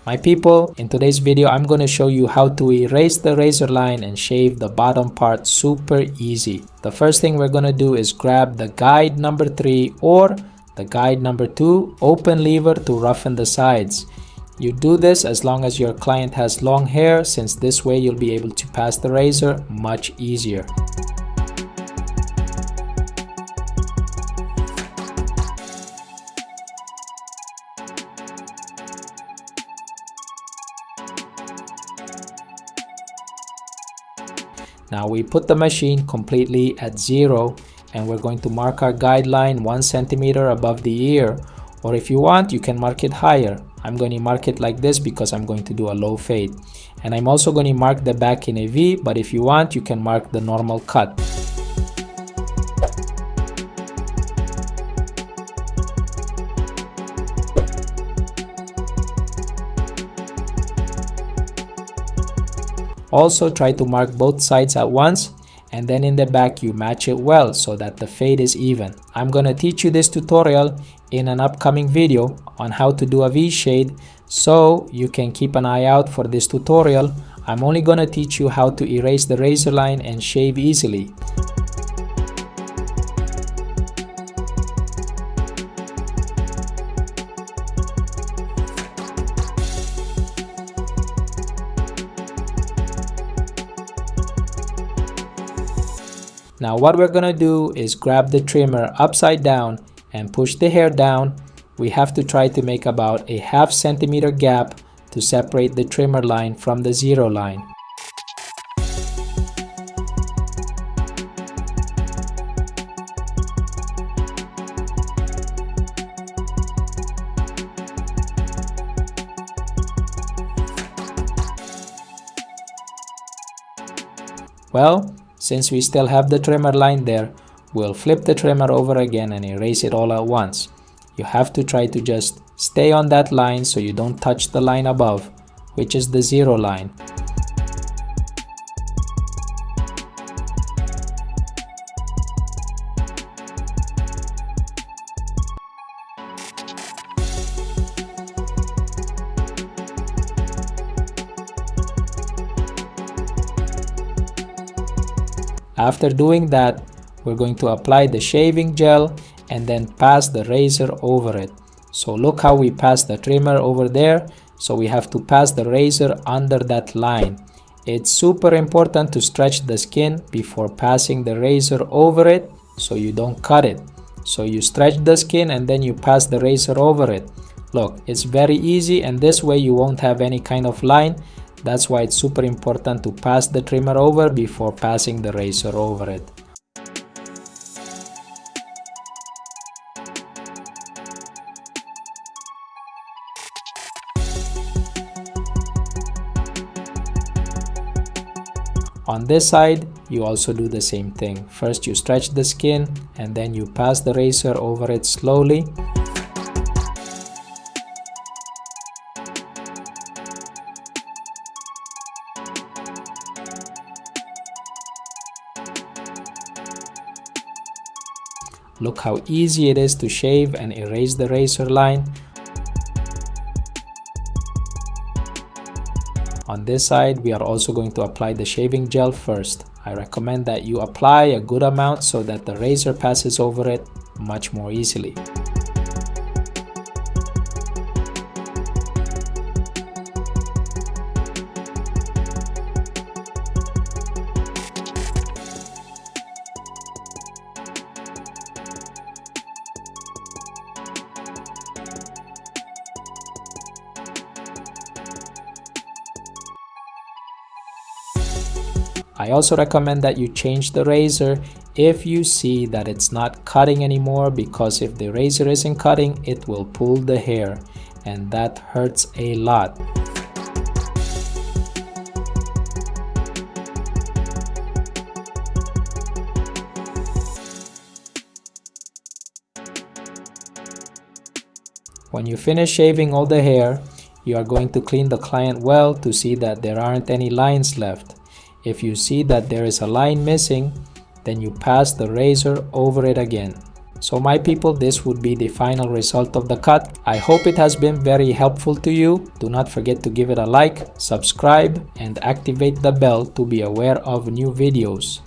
My people, in today's video, I'm going to show you how to erase the razor line and shave the bottom part super easy. The first thing we're going to do is grab the guide number 3 or the guide number 2 open lever to roughen the sides. You do this as long as your client has long hair, since this way you'll be able to pass the razor much easier. Now we put the machine completely at 0 and we're going to mark our guideline 1 centimeter above the ear, or if you want you can mark it higher. I'm going to mark it like this because I'm going to do a low fade, and I'm also going to mark the back in a V, but if you want you can mark the normal cut. Also try to mark both sides at once, and then in the back you match it well so that the fade is even. I'm gonna teach you this tutorial in an upcoming video on how to do a V shade, so you can keep an eye out for this tutorial. I'm only gonna teach you how to erase the razor line and shave easily. Now what we're gonna do is grab the trimmer upside down and push the hair down. We have to try to make about a ½ centimeter gap to separate the trimmer line from the 0 line. Well, since we still have the trimmer line there, we'll flip the trimmer over again and erase it all at once. You have to try to just stay on that line so you don't touch the line above, which is the 0 line. After doing that, we're going to apply the shaving gel and then pass the razor over it. So look how we pass the trimmer over there. So we have to pass the razor under that line. It's super important to stretch the skin before passing the razor over it so you don't cut it. So you stretch the skin and then you pass the razor over it. Look, it's very easy, and this way you won't have any kind of line. That's why it's super important to pass the trimmer over before passing the razor over it. On this side, you also do the same thing. First you stretch the skin and then you pass the razor over it slowly. Look how easy it is to shave and erase the razor line. On this side, we are also going to apply the shaving gel first. I recommend that you apply a good amount so that the razor passes over it much more easily. I also recommend that you change the razor if you see that it's not cutting anymore, because if the razor isn't cutting, it will pull the hair, and that hurts a lot. When you finish shaving all the hair, you are going to clean the client well to see that there aren't any lines left. If you see that there is a line missing, then you pass the razor over it again. So my people, this would be the final result of the cut. I hope it has been very helpful to you. Do not forget to give it a like, subscribe, and activate the bell to be aware of new videos.